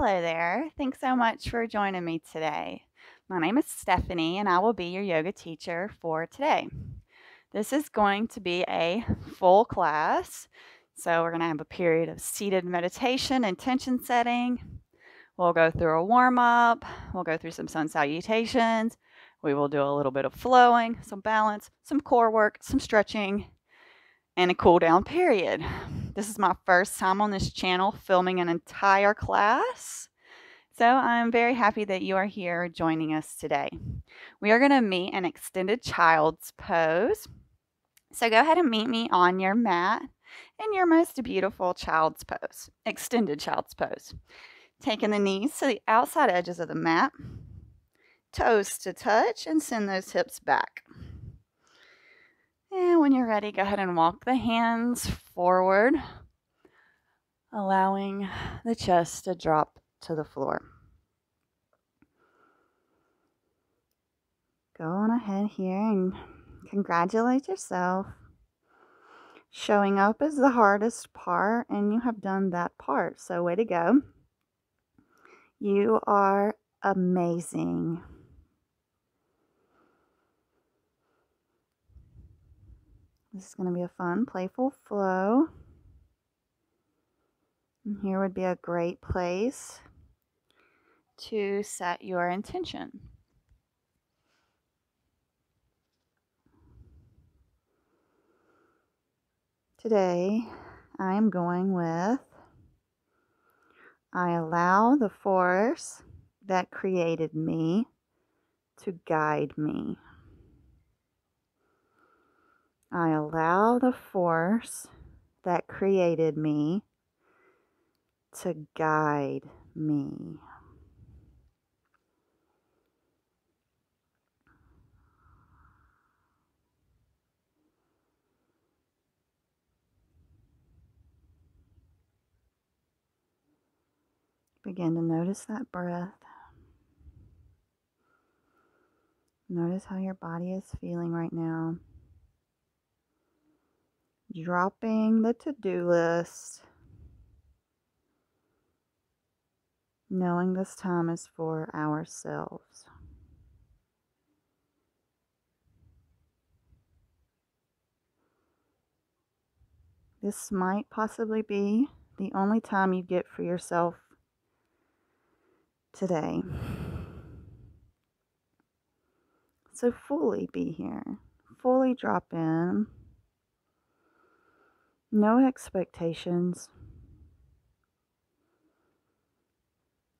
Hello there. Thanks so much for joining me today. My name is Stephanie, and I will be your yoga teacher for today. This is going to be a full class. So we're going to have a period of seated meditation, intention setting. We'll go through a warm-up. We'll go through some sun salutations. We will do a little bit of flowing, some balance, some core work, some stretching, and a cool down period. This is my first time on this channel filming an entire class. So I'm very happy that you are here joining us today. We are going to meet an extended child's pose. So go ahead and meet me on your mat in your most beautiful child's pose, extended child's pose. Taking the knees to the outside edges of the mat, toes to touch, and send those hips back. And when you're ready, go ahead and walk the hands forward, allowing the chest to drop to the floor. Go on ahead here and congratulate yourself. Showing up is the hardest part, and you have done that part, so way to go. You are amazing. This is going to be a fun, playful flow. And here would be a great place to set your intention. Today, I am going with, I allow the force that created me to guide me. I allow the force that created me to guide me. Begin to notice that breath. Notice how your body is feeling right now. Dropping the to-do list. Knowing this time is for ourselves. This might possibly be the only time you get for yourself today. So fully be here. Fully drop in. No expectations.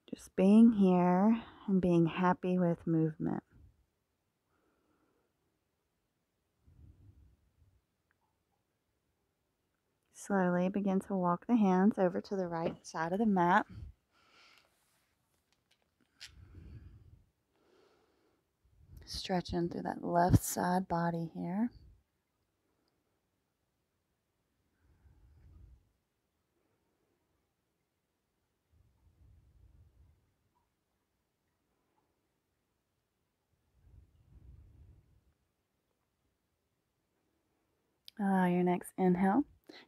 Just being here and being happy with movement. Slowly begin to walk the hands over to the right side of the mat. Stretching through that left side body here. Allow your next inhale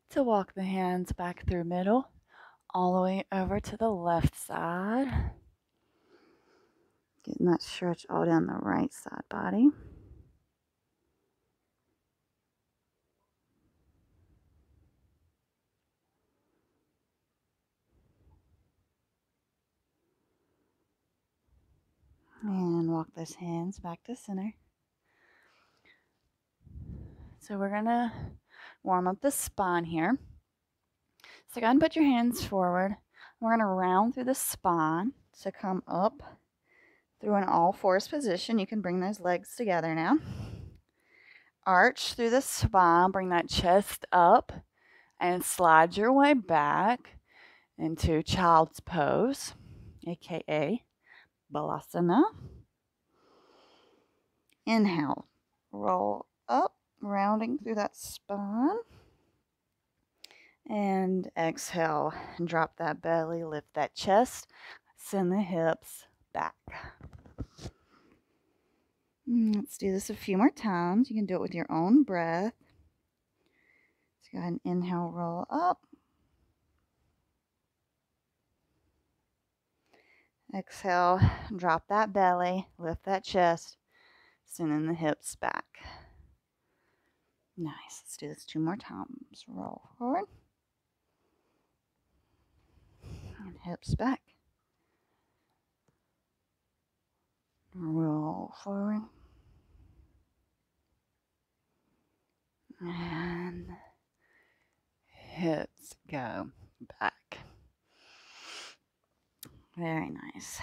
to walk the hands back through middle, all the way over to the left side. Getting that stretch all down the right side body. And walk those hands back to center. So we're going to warm up the spine here. So go ahead and put your hands forward. We're going to round through the spine to come up through an all fours position. You can bring those legs together now. Arch through the spine, bring that chest up, and slide your way back into child's pose, aka Balasana. Inhale, roll up, rounding through that spine. And exhale, and drop that belly, lift that chest, send the hips back. Let's do this a few more times. You can do it with your own breath. So go ahead and inhale, roll up. Exhale, drop that belly, lift that chest, sending the hips back. Nice. Let's do this 2 more times. Roll forward. And hips back. Roll forward. And hips go back. Very nice.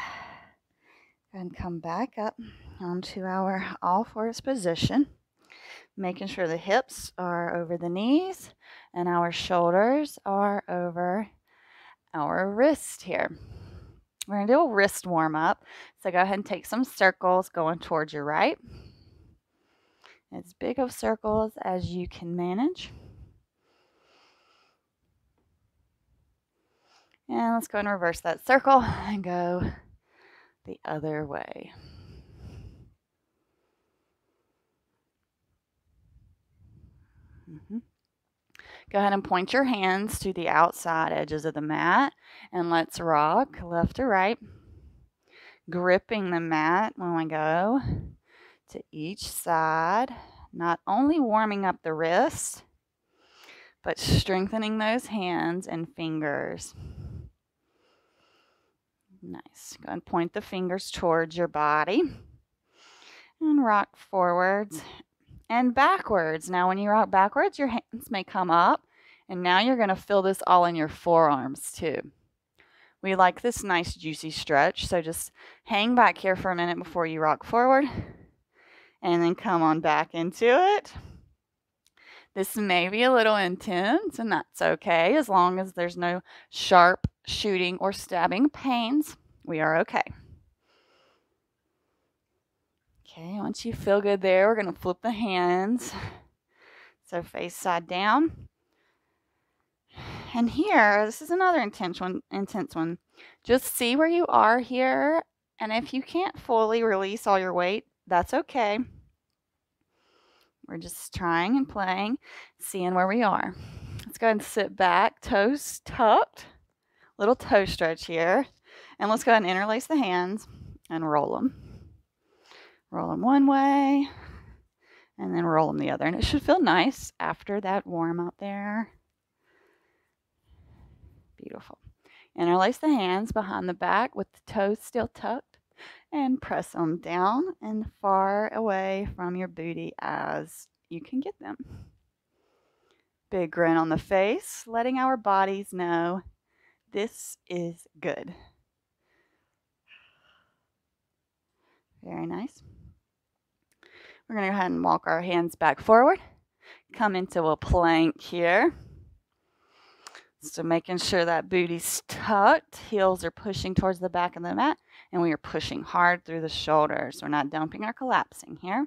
And come back up onto our all fours position, making sure the hips are over the knees and our shoulders are over our wrist here. We're going to do a wrist warm up. So go ahead and take some circles going towards your right. As big of circles as you can manage. And let's go and reverse that circle and go the other way. Go ahead and point your hands to the outside edges of the mat and let's rock left to right, gripping the mat when we go to each side, not only warming up the wrists, but strengthening those hands and fingers. Nice. Go and point the fingers towards your body and rock forwards and backwards. Now, when you rock backwards, your hands may come up, and now you're going to feel this all in your forearms too. We like this nice juicy stretch, so just hang back here for a minute before you rock forward, and then come on back into it. This may be a little intense, and that's okay. As long as there's no sharp shooting or stabbing pains, we are okay. Okay, once you feel good there, we're going to flip the hands. So face side down. And here, this is another intense one. Just see where you are here. And if you can't fully release all your weight, that's okay. We're just trying and playing, seeing where we are. Let's go ahead and sit back, toes tucked. Little toe stretch here. And let's go ahead and interlace the hands and roll them. Roll them one way and then roll them the other. And it should feel nice after that warm up there. Beautiful. Interlace the hands behind the back with the toes still tucked and press them down and far away from your booty as you can get them. Big grin on the face, letting our bodies know this is good. Very nice. We're going to go ahead and walk our hands back forward. Come into a plank here. So making sure that booty's tucked, heels are pushing towards the back of the mat, and we are pushing hard through the shoulders. We're not dumping or collapsing here.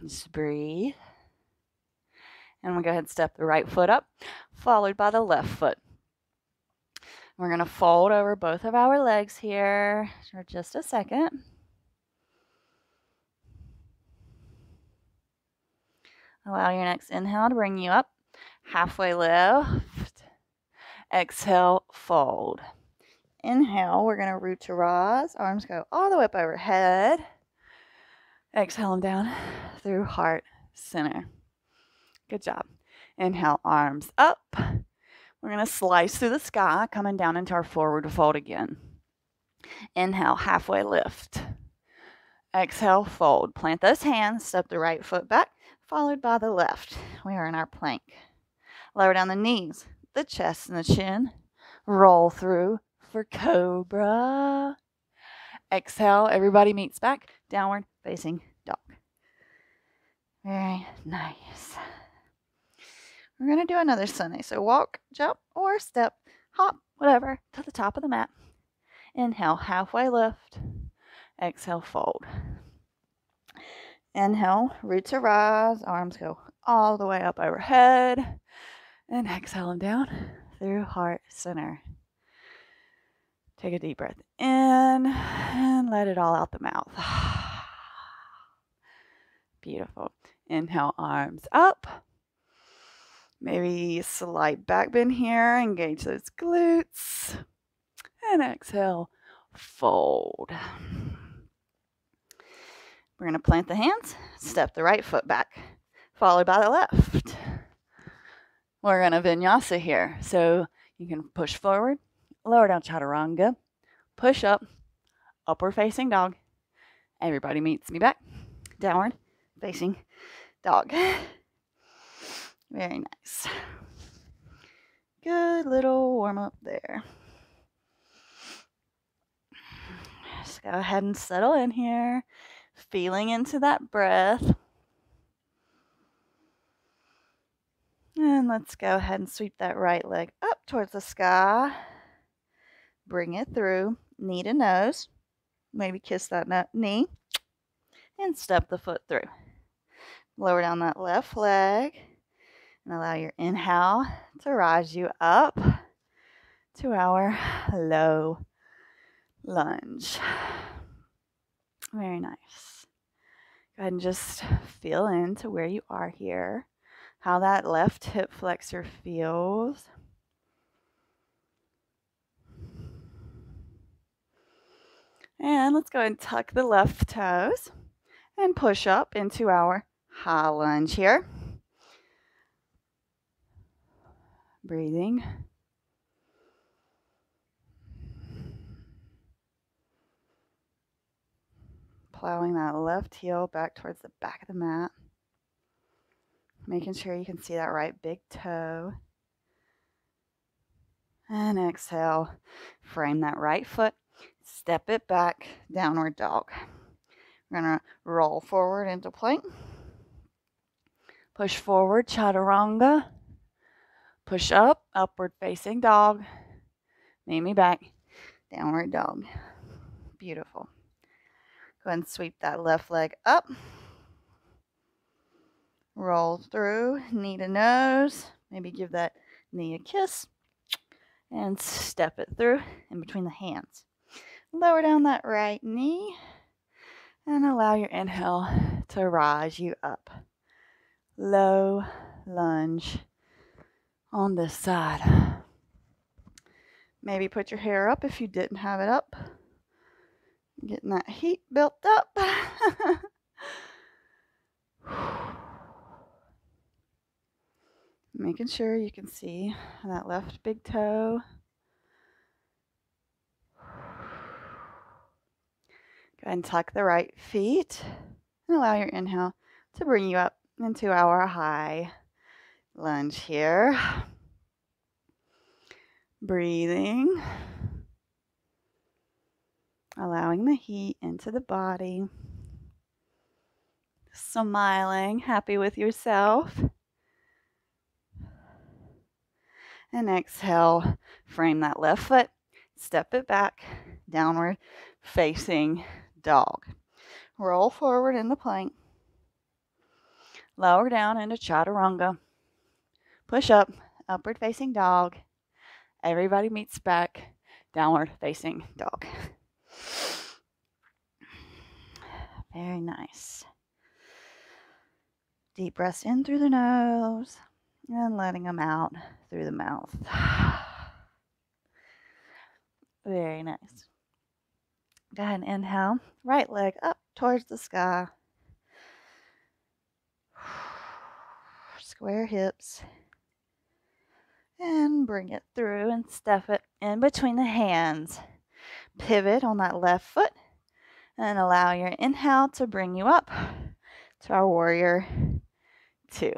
Just breathe. And we go ahead and step the right foot up, followed by the left foot. We're going to fold over both of our legs here for just a second. Allow your next inhale to bring you up. Halfway lift. Exhale, fold. Inhale, we're going to root to rise. Arms go all the way up overhead. Exhale them down through heart center. Good job. Inhale, arms up. We're going to slice through the sky, coming down into our forward fold again. Inhale, halfway lift. Exhale, fold. Plant those hands, step the right foot back, followed by the left. We are in our plank. Lower down the knees, the chest and the chin. Roll through for cobra. Exhale, everybody meets back, downward facing dog. Very nice. We're going to do another Sunday. So walk, jump, or step, hop, whatever, to the top of the mat. Inhale, halfway lift. Exhale, fold. Inhale, root to rise. Arms go all the way up overhead. And exhale them down through heart center. Take a deep breath in and let it all out the mouth. Beautiful. Inhale, arms up. Maybe slight back bend here. Engage those glutes. And exhale, fold. We're going to plant the hands, step the right foot back, followed by the left. We're going to vinyasa here. So you can push forward, lower down chaturanga, push up, upward facing dog. Everybody meets me back. Downward facing dog. Very nice. Good little warm up there. Just go ahead and settle in here, feeling into that breath. And let's go ahead and sweep that right leg up towards the sky. Bring it through, knee to nose. Maybe kiss that knee and step the foot through. Lower down that left leg and allow your inhale to rise you up to our low lunge. Very nice. Go ahead and just feel into where you are here, how that left hip flexor feels. And let's go ahead and tuck the left toes and push up into our high lunge here. Breathing. Plowing that left heel back towards the back of the mat. Making sure you can see that right big toe. And exhale. Frame that right foot. Step it back. Downward dog. We're going to roll forward into plank. Push forward, chaturanga. Push up, upward facing dog. Meet me back. Downward dog. Beautiful. Go ahead and sweep that left leg up. Roll through, knee to nose. Maybe give that knee a kiss. And step it through in between the hands. Lower down that right knee. And allow your inhale to rise you up. Low lunge on this side. Maybe put your hair up if you didn't have it up. Getting that heat built up. Making sure you can see that left big toe. Go ahead and tuck the right feet and allow your inhale to bring you up into our high lunge here. Breathing. Allowing the heat into the body. Smiling, happy with yourself. And exhale, frame that left foot, step it back, downward facing dog. Roll forward into plank. Lower down into chaturanga. Push up, upward facing dog. Everybody meets back, downward facing dog. Very nice. Deep breaths in through the nose and letting them out through the mouth. Very nice. Go ahead and inhale. Right leg up towards the sky. Square hips. And bring it through and stuff it in between the hands. Pivot on that left foot. And allow your inhale to bring you up to our warrior 2.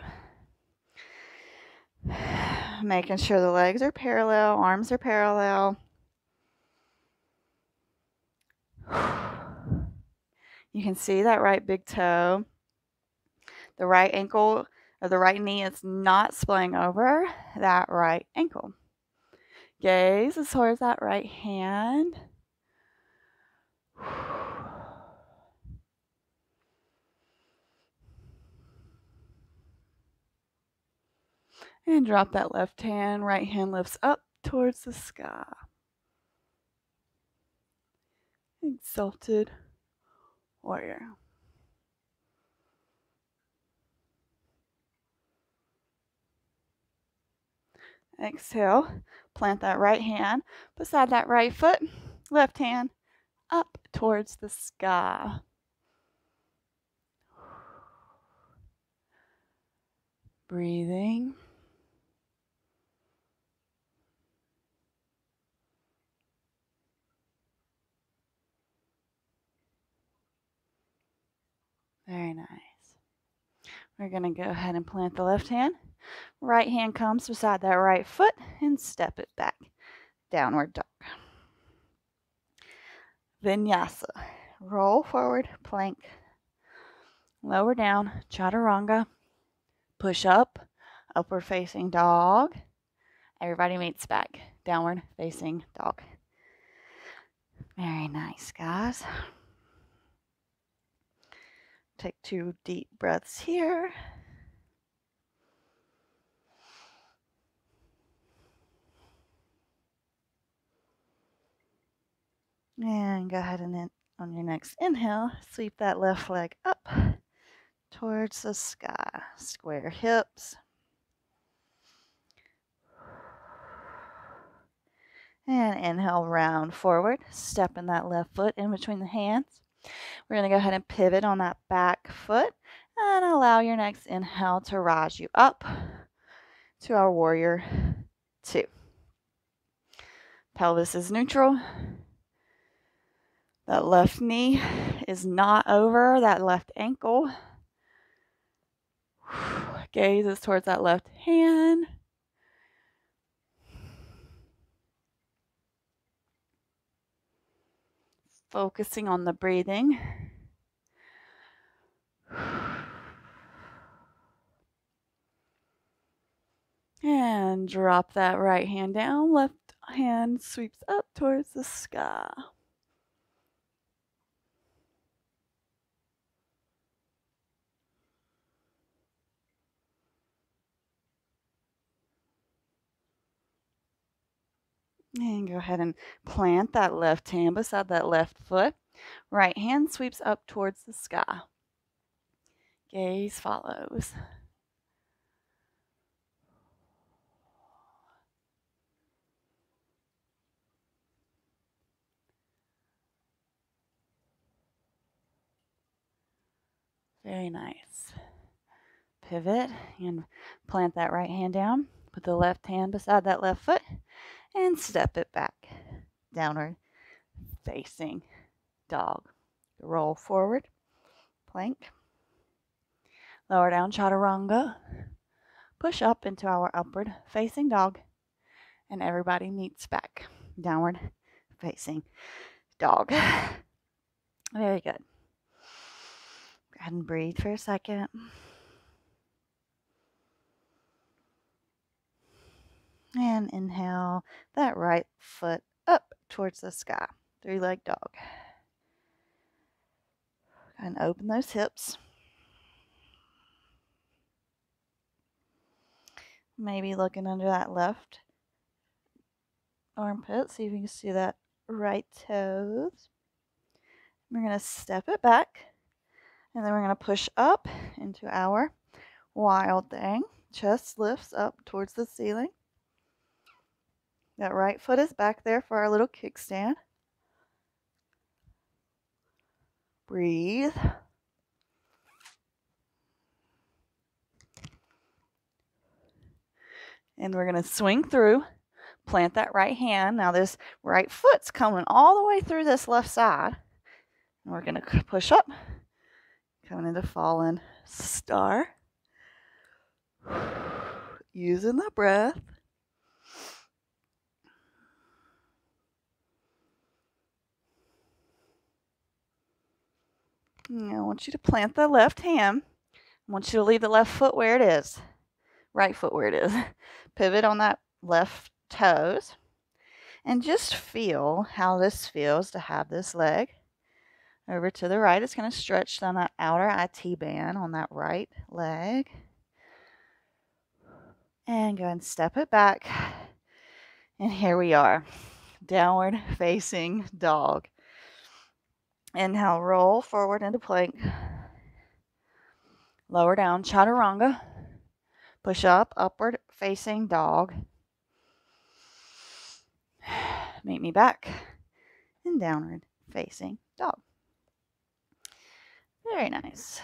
Making sure the legs are parallel, arms are parallel. You can see that right big toe. The right ankle or the right knee is not splaying over that right ankle. Gaze is towards that right hand. And drop that left hand. Right hand lifts up towards the sky. Exalted warrior. Exhale, plant that right hand beside that right foot, left hand up towards the sky. Breathing. Very nice. We're going to go ahead and plant the left hand. Right hand comes beside that right foot and step it back. Downward dog. Vinyasa. Roll forward, plank. Lower down, chaturanga. Push up, upward facing dog. Everybody meets back. Downward facing dog. Very nice, guys. Take 2 deep breaths here. And go ahead and on your next inhale, sweep that left leg up towards the sky. Square hips. And inhale, round forward, stepping that left foot in between the hands. We're going to go ahead and pivot on that back foot and allow your next inhale to rise you up to our warrior 2. Pelvis is neutral. That left knee is not over that left ankle. Gaze is towards that left hand. Focusing on the breathing. And drop that right hand down. Left hand sweeps up towards the sky. And go ahead and plant that left hand beside that left foot. Right hand sweeps up towards the sky. Gaze follows. Very nice. Pivot and plant that right hand down. Put the left hand beside that left foot and step it back. Downward facing dog. Roll forward, plank. Lower down, chaturanga. Push up into our upward facing dog. And everybody meets back. Downward facing dog. Very good. Go ahead and breathe for a second. And inhale that right foot up towards the sky. 3-leg dog. And open those hips. Maybe looking under that left armpit. See if you can see that right toes. We're going to step it back. And then we're going to push up into our wild thing. Chest lifts up towards the ceiling. That right foot is back there for our little kickstand. Breathe. And we're going to swing through, plant that right hand. Now this right foot's coming all the way through this left side. And we're going to push up, coming into fallen star. Using the breath. I want you to plant the left hand. I want you to leave the left foot where it is. Right foot where it is. Pivot on that left toes. And just feel how this feels to have this leg over to the right. It's going to stretch down that outer IT band on that right leg. And go and step it back. And here we are. Downward facing dog. Inhale, roll forward into plank. Lower down, chaturanga. Push up, upward facing dog. Meet me back in downward facing dog. Very nice.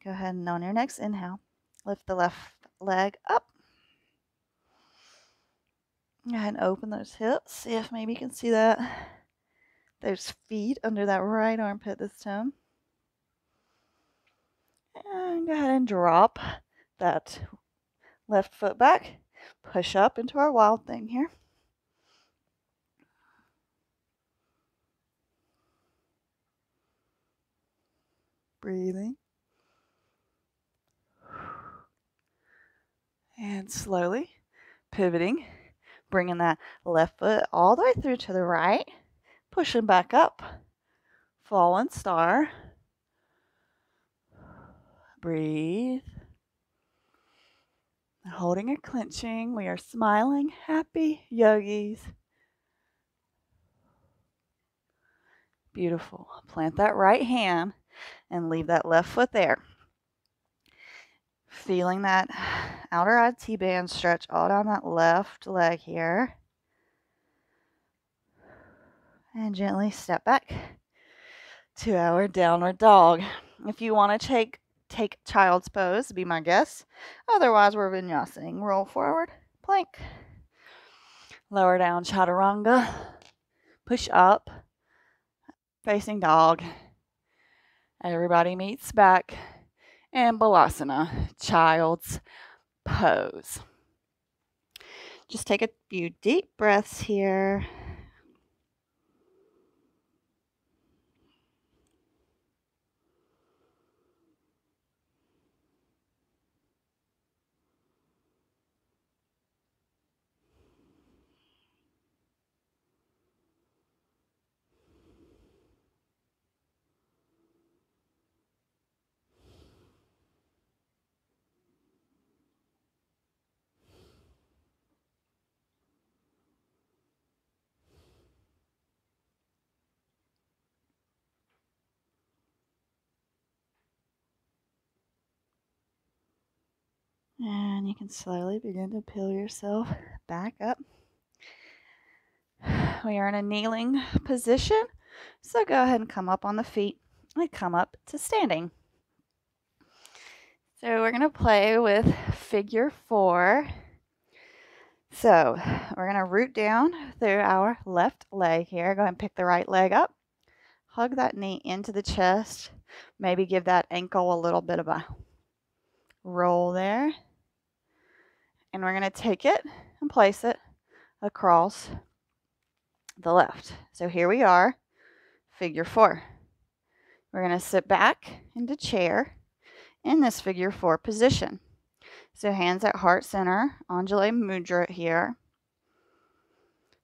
Go ahead and on your next inhale, lift the left leg up. Go ahead and open those hips. See if maybe you can see that. Those feet under that right armpit this time. And go ahead and drop that left foot back. Push up into our wild thing here. Breathing. And slowly pivoting, bringing that left foot all the way through to the right, pushing back up, fallen star. Breathe. Holding or clenching, we are smiling, happy yogis. Beautiful. Plant that right hand and leave that left foot there. Feeling that outer IT band stretch all down that left leg here. And gently step back to our downward dog. If you want to take child's pose, be my guest. Otherwise, we're vinyasing. Roll forward, plank. Lower down, chaturanga. Push up, facing dog. Everybody meets back. And balasana, child's pose. Just take a few deep breaths here. And you can slowly begin to peel yourself back up. We are in a kneeling position, so go ahead and come up on the feet and come up to standing. So we're going to play with figure 4. So we're going to root down through our left leg here. Go ahead and pick the right leg up. Hug that knee into the chest. Maybe give that ankle a little bit of a roll there. And we're going to take it and place it across the left. So here we are, figure 4. We're going to sit back into chair in this figure 4 position. So hands at heart center, Anjali Mudra here.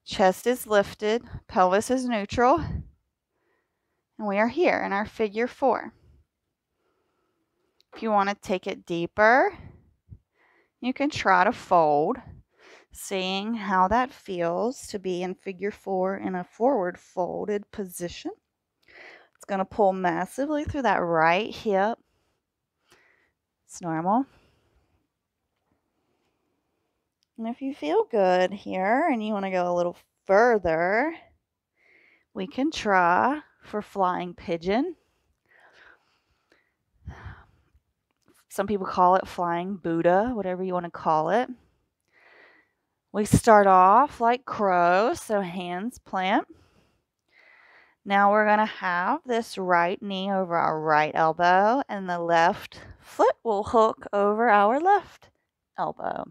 Chest is lifted, pelvis is neutral, and we are here in our figure 4. If you want to take it deeper, you can try to fold, seeing how that feels to be in figure 4 in a forward folded position. It's going to pull massively through that right hip. It's normal. And if you feel good here and you want to go a little further, we can try for flying pigeon. Some people call it flying Buddha, whatever you want to call it. We start off like crow, so hands plant. Now we're going to have this right knee over our right elbow, and the left foot will hook over our left elbow.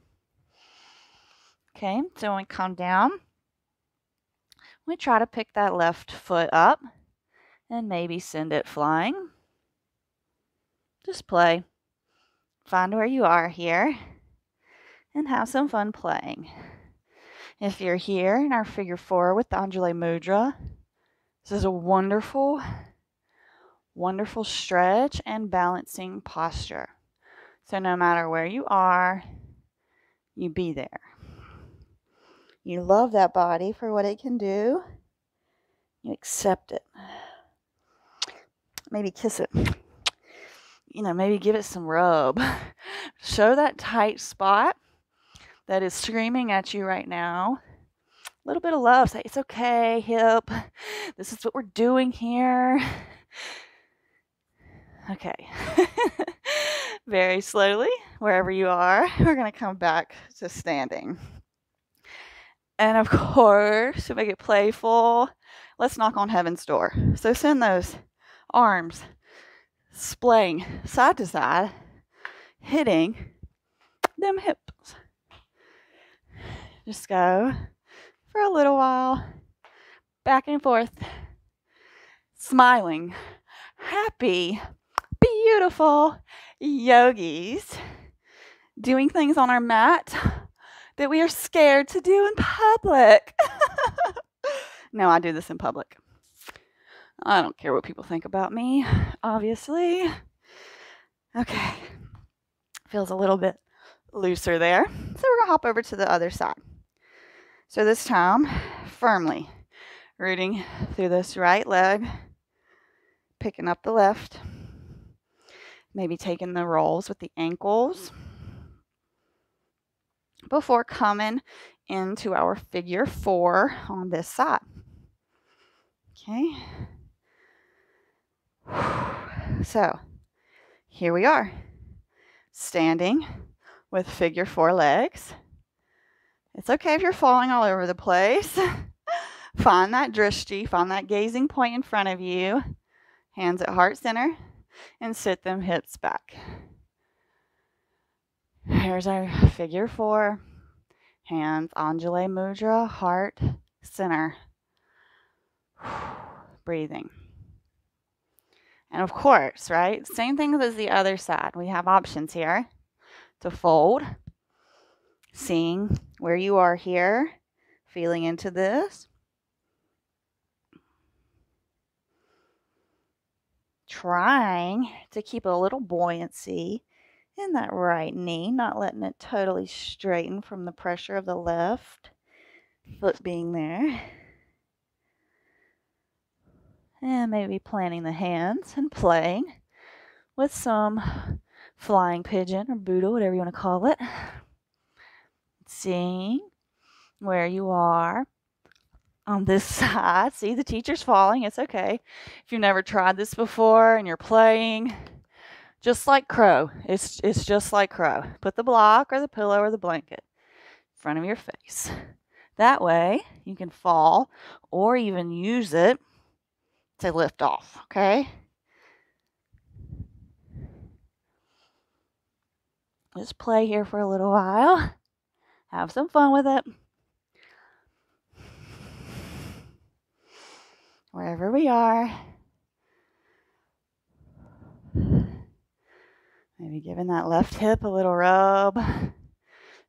Okay, so when we come down, we try to pick that left foot up and maybe send it flying. Just play. Find where you are here and have some fun playing. If you're here in our figure 4 with the Anjali Mudra, this is a wonderful, wonderful stretch and balancing posture. So no matter where you are, you be there. You love that body for what it can do. You accept it. Maybe kiss it. maybe give it some rub. Show that tight spot that is screaming at you right now. A little bit of love. Say, it's okay, hip. This is what we're doing here. Okay. Very slowly, wherever you are, we're going to come back to standing. And of course, to make it playful, let's knock on heaven's door. So send those arms splaying side to side, hitting them hips. Just go for a little while, back and forth, smiling, happy, beautiful yogis, doing things on our mat that we are scared to do in public. No, I do this in public. I don't care what people think about me, obviously. Okay. Feels a little bit looser there. So we're going to hop over to the other side. So this time, firmly rooting through this right leg, picking up the left, maybe taking the rolls with the ankles before coming into our figure 4 on this side. Okay. So here we are, standing with figure 4 legs. It's okay if you're falling all over the place. Find that drishti, find that gazing point in front of you, hands at heart center, and sit them hips back. Here's our figure 4, hands Anjali Mudra, heart center. Breathing. And of course, right, same thing as the other side. We have options here to fold, seeing where you are here, feeling into this. Trying to keep a little buoyancy in that right knee, not letting it totally straighten from the pressure of the left foot being there. And maybe planting the hands and playing with some flying pigeon or Buddha, whatever you want to call it. Seeing where you are on this side. See, the teacher's falling. It's okay. If you've never tried this before and you're playing, just like crow. It's just like crow. Put the block or the pillow or the blanket in front of your face. That way you can fall or even use it to lift off, okay? Just play here for a little while. Have some fun with it. Wherever we are. Maybe giving that left hip a little rub.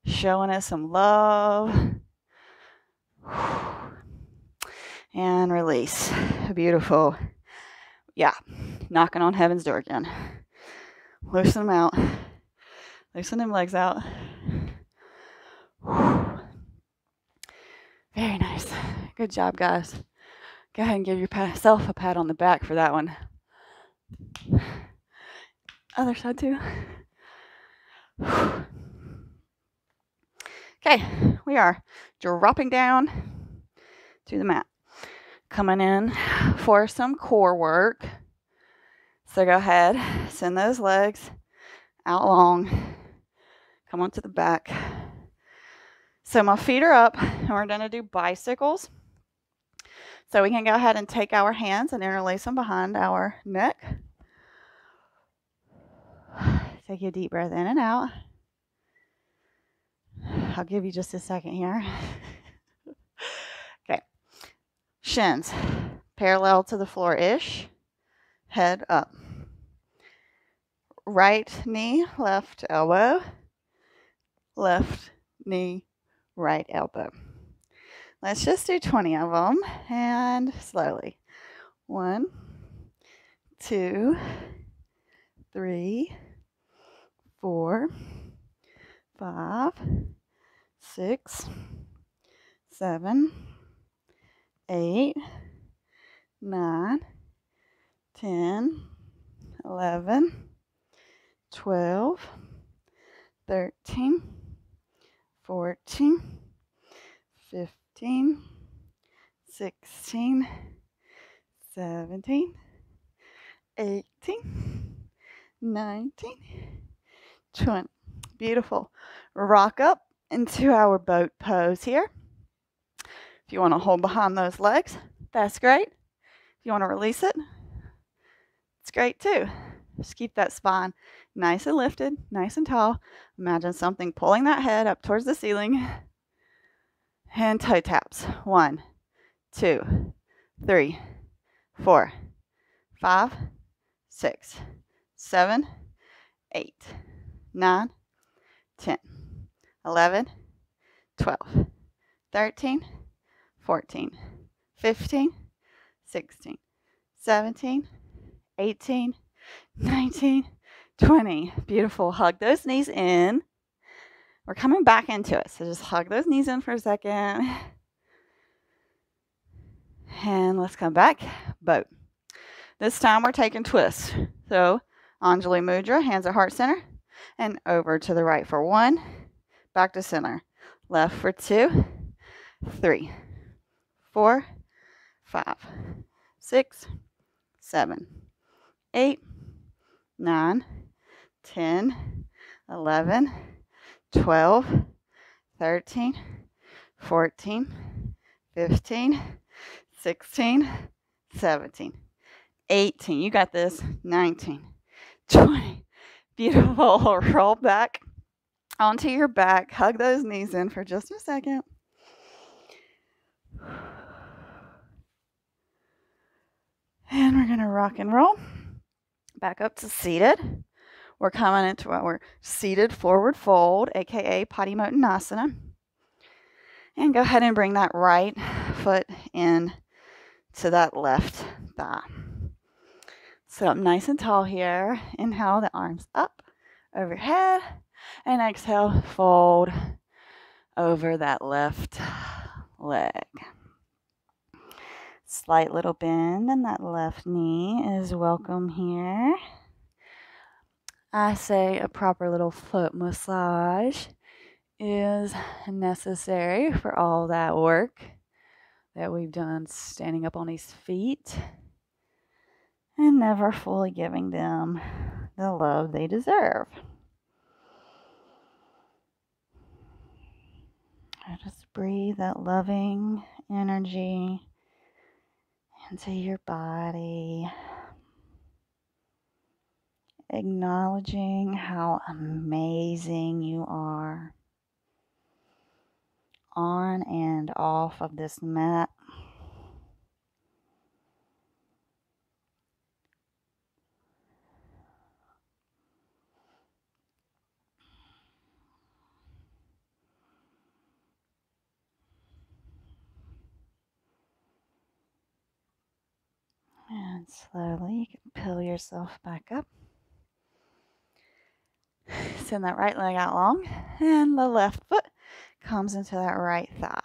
Showing it some love. And release. Beautiful. Yeah. Knocking on heaven's door again. Loosen them out. Loosen them legs out. Very nice. Good job, guys. Go ahead and give yourself a pat on the back for that one. Other side too. Okay, we are dropping down to the mat. Coming in for some core work. So go ahead, send those legs out long. Come onto the back. So my feet are up, and we're going to do bicycles. So we can go ahead and take our hands and interlace them behind our neck. Take a deep breath in and out. I'll give you just a second here. Okay. Shins parallel to the floor-ish. Head up. Right knee, left elbow. Left knee, right elbow. Let's just do 20 of them, and slowly. 1, 2, 3, 4, 5, 6, 7, 8, 9, 10, 11, 12, 13, 14, 15, 16, 17, 18, 19, 20. Beautiful. Rock up into our boat pose here. If you want to hold behind those legs, that's great. If you want to release it, it's great too. Just keep that spine nice and lifted, nice and tall. Imagine something pulling that head up towards the ceiling. And toe taps. 1, 2, 3, 4, 5, 6, 7, 8, 9, 10, 11, 12, 13, 14, 15, 16, 17, 18, 19, 20. Beautiful. Hug those knees in. We're coming back into it. So just hug those knees in for a second. And let's come back. Boat. This time we're taking twists. So Anjali Mudra, hands at heart center. And over to the right for 1. Back to center. Left for 2, 3, 4, 5, 6, 7, 8, 9, 10, 11, 12, 13, 14, 15, 16, 17, 18. You got this. 19, 20. Beautiful. Roll back onto your back. Hug those knees in for just a second. And we're going to rock and roll. Back up to seated. We're coming into our seated forward fold, aka Padimottanasana. And go ahead and bring that right foot in to that left thigh. Sit up nice and tall here. Inhale, the arms up overhead. And exhale, fold over that left leg. Slight little bend in that left knee is welcome here. I say a proper little foot massage is necessary for all that work that we've done standing up on these feet and never fully giving them the love they deserve. Just breathe that loving energy into your body, acknowledging how amazing you are on and off of this mat. And slowly you can peel yourself back up. Send that right leg out long, and the left foot comes into that right thigh.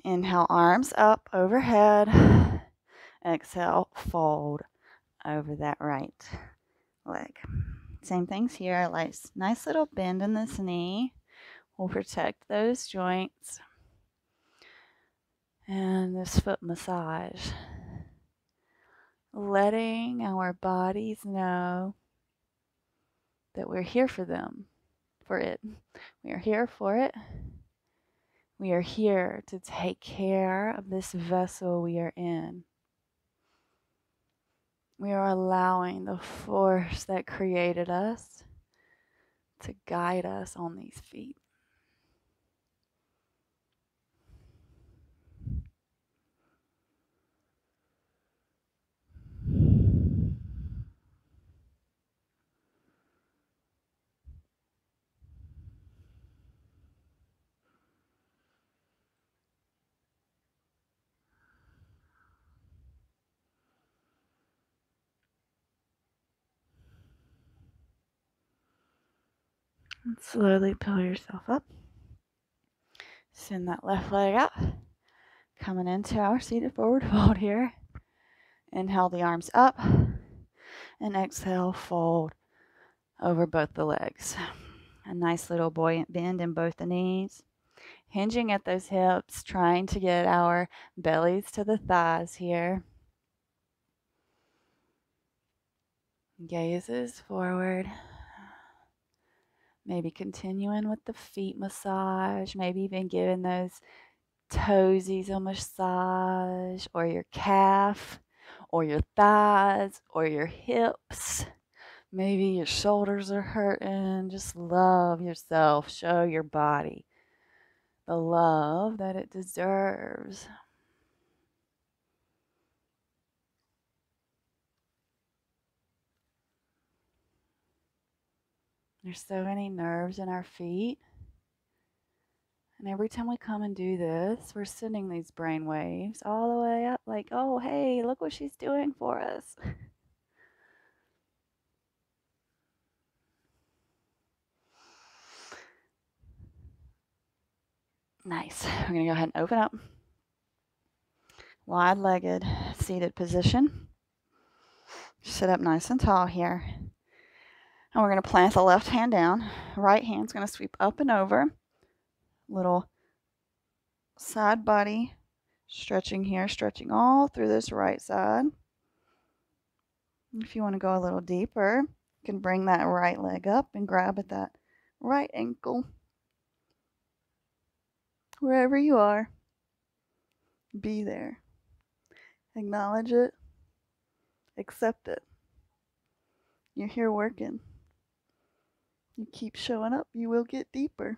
Inhale, arms up overhead. Exhale, fold over that right leg. Same things here. Nice little bend in this knee will protect those joints. And this foot massage, letting our bodies know that we're here for them, for it. We are here for it. We are here to take care of this vessel we are in. We are allowing the force that created us to guide us on these feet. And slowly pull yourself up. Send that left leg out. Coming into our seated forward fold here. Inhale the arms up. And exhale, fold over both the legs. A nice little buoyant bend in both the knees. Hinging at those hips, trying to get our bellies to the thighs here. Gazes forward. Maybe continuing with the feet massage. Maybe even giving those toesies a massage, or your calf, or your thighs, or your hips. Maybe your shoulders are hurting. Just love yourself. Show your body the love that it deserves. There's so many nerves in our feet. And every time we come and do this, we're sending these brain waves all the way up, like, oh, hey, look what she's doing for us. Nice. We're going to go ahead and open up. Wide-legged seated position. Sit up nice and tall here. And we're going to plant the left hand down. Right hand's going to sweep up and over. Little side body stretching here, stretching all through this right side. If you want to go a little deeper, you can bring that right leg up and grab at that right ankle. Wherever you are, be there. Acknowledge it. Accept it. You're here working. You keep showing up, you will get deeper.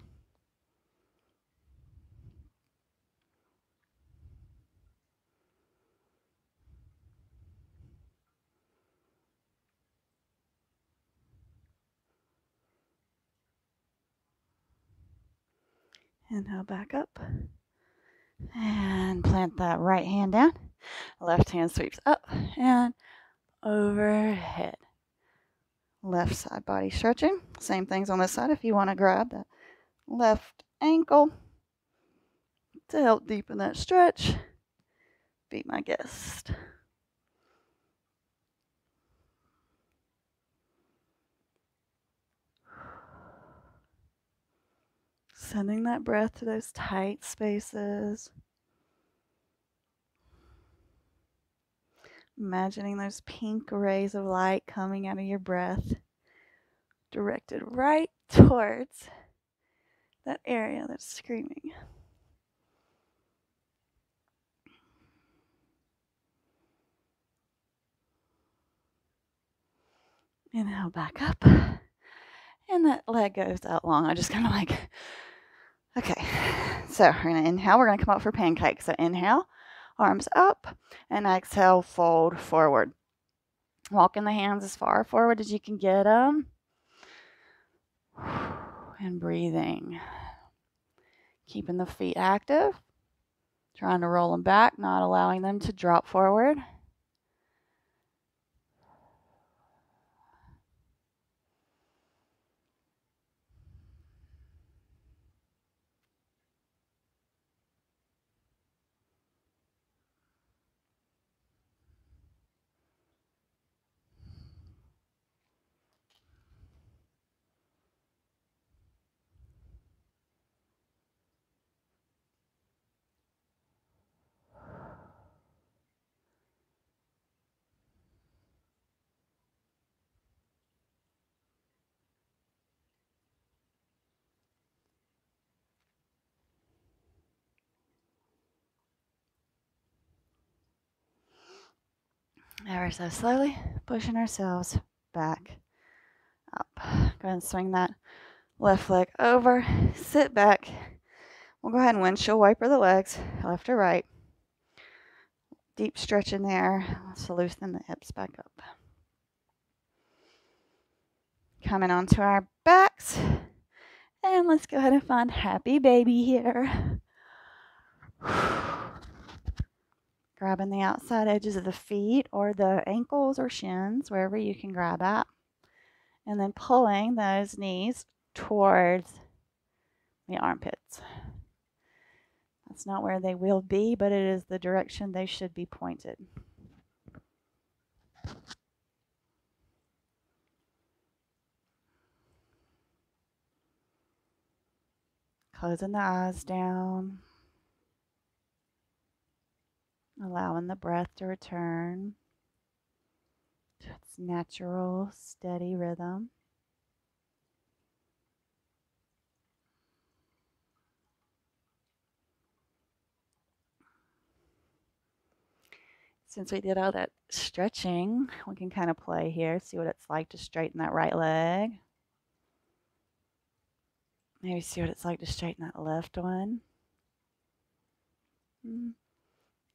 Inhale back up. And plant that right hand down. Left hand sweeps up and overhead. Left side body stretching. Same things on this side if you want to grab that left ankle to help deepen that stretch. Be my guest. Sending that breath to those tight spaces. Imagining those pink rays of light coming out of your breath, directed right towards that area that's screaming. Inhale back up. And that leg goes out long. I just kind of like, okay. So we're going to inhale. We're going to come up for pancake. So inhale, arms up, and exhale, fold forward. Walking the hands as far forward as you can get them. And breathing. Keeping the feet active. Trying to roll them back, not allowing them to drop forward. Ever so slowly, pushing ourselves back up. Go ahead and swing that left leg over. Sit back. We'll go ahead and windshield wiper the legs, left or right. Deep stretch in there. Let's loosen the hips back up. Coming onto our backs. And let's go ahead and find happy baby here. Grabbing the outside edges of the feet or the ankles or shins, wherever you can grab at. And then pulling those knees towards the armpits. That's not where they will be, but it is the direction they should be pointed. Closing the eyes down, allowing the breath to return to its natural, steady rhythm. Since we did all that stretching, we can kind of play here, see what it's like to straighten that right leg. Maybe see what it's like to straighten that left one.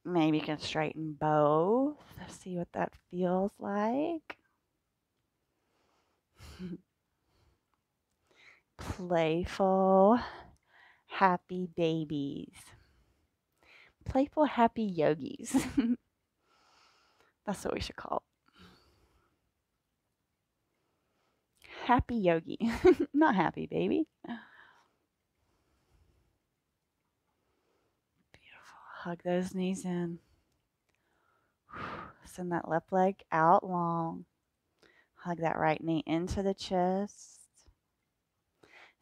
Maybe you can straighten both. See what that feels like. Playful, happy babies. Playful, happy yogis. That's what we should call it. Happy yogi. Not happy baby. Beautiful. Hug those knees in. Send that left leg out long. Hug that right knee into the chest.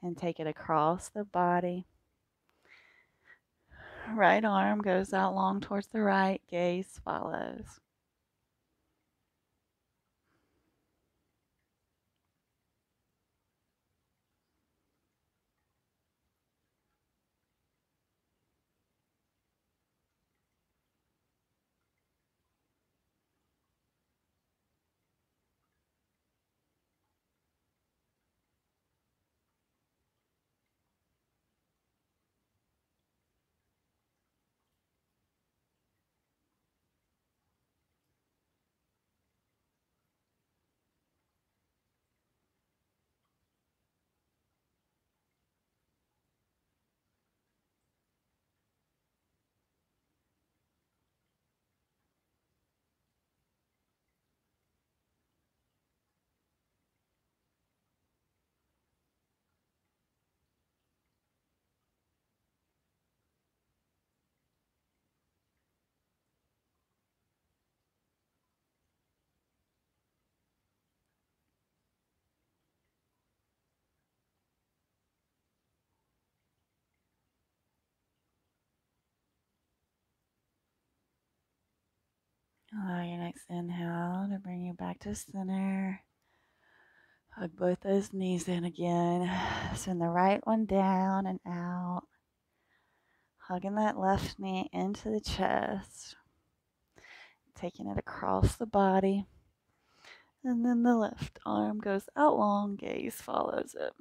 And take it across the body. Right arm goes out long towards the right. Gaze follows. Allow your next inhale to bring you back to center. Hug both those knees in again. Send the right one down and out. Hugging that left knee into the chest. Taking it across the body. And then the left arm goes out long, gaze follows it.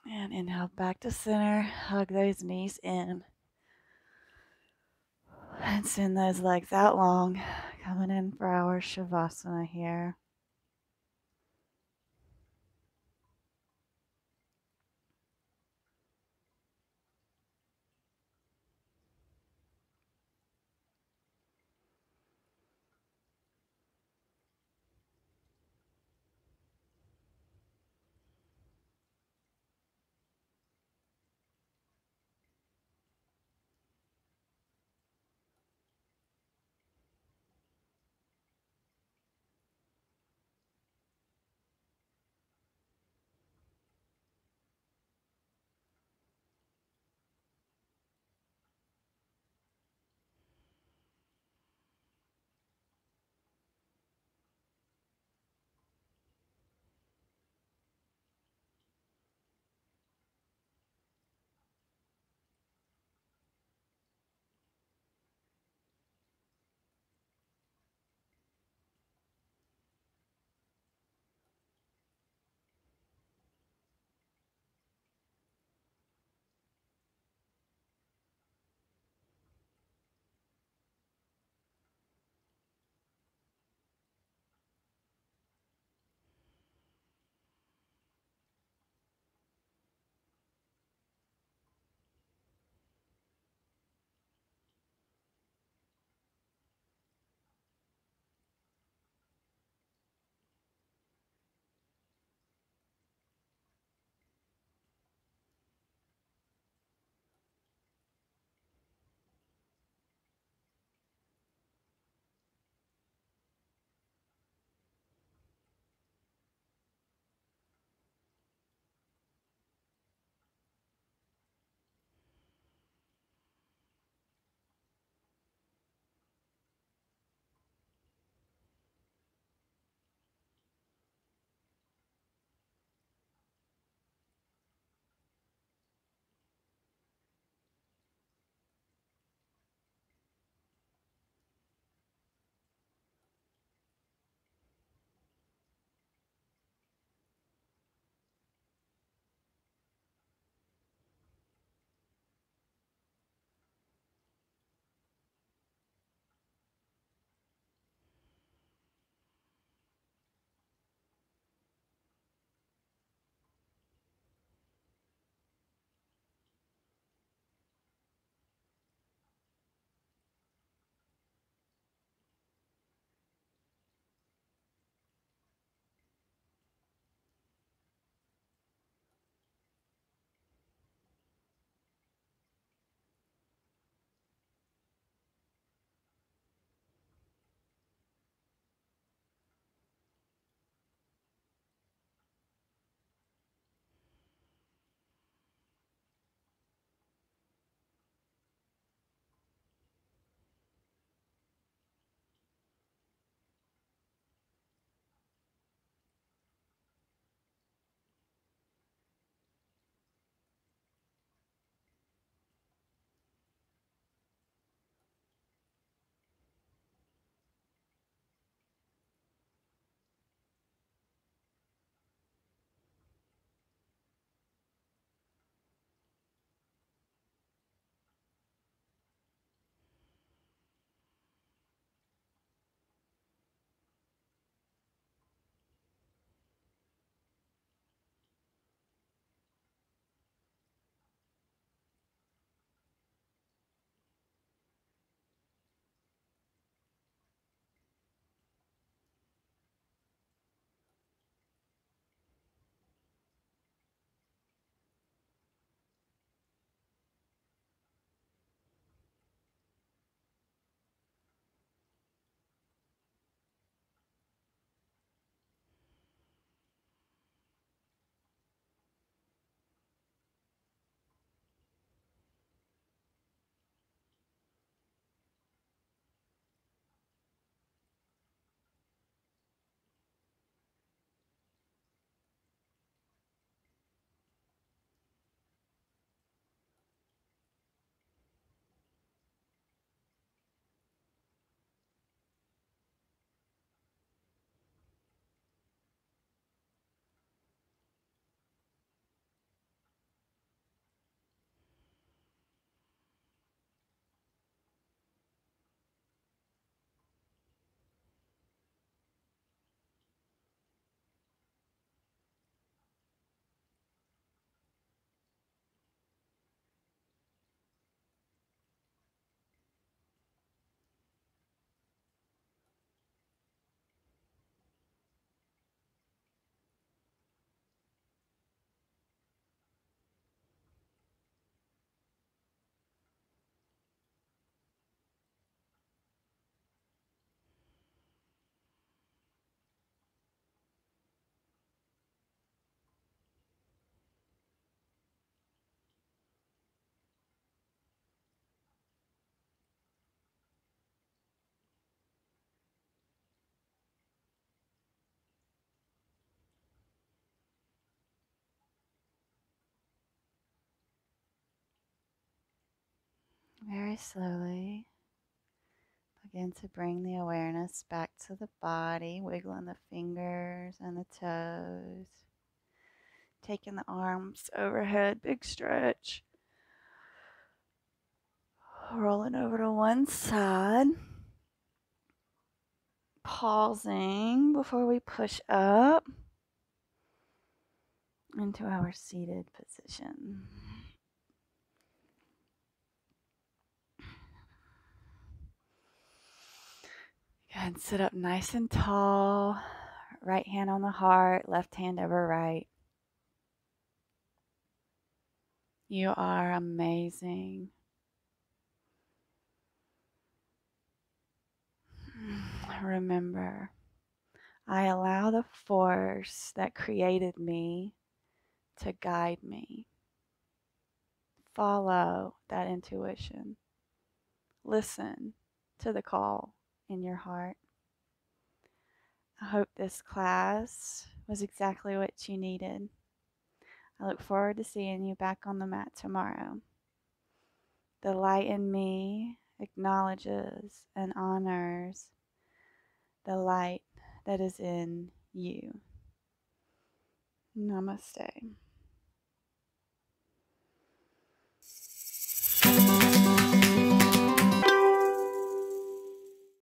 And inhale back to center. Hug those knees in. And send those legs out long. Coming in for our Shavasana here. Very slowly, begin to bring the awareness back to the body, wiggling the fingers and the toes, taking the arms overhead, big stretch, rolling over to one side, pausing before we push up into our seated position. And sit up nice and tall, right hand on the heart, left hand over right. You are amazing. Remember, I allow the force that created me to guide me. Follow that intuition. Listen to the call in your heart. I hope this class was exactly what you needed. I look forward to seeing you back on the mat tomorrow. The light in me acknowledges and honors the light that is in you. Namaste.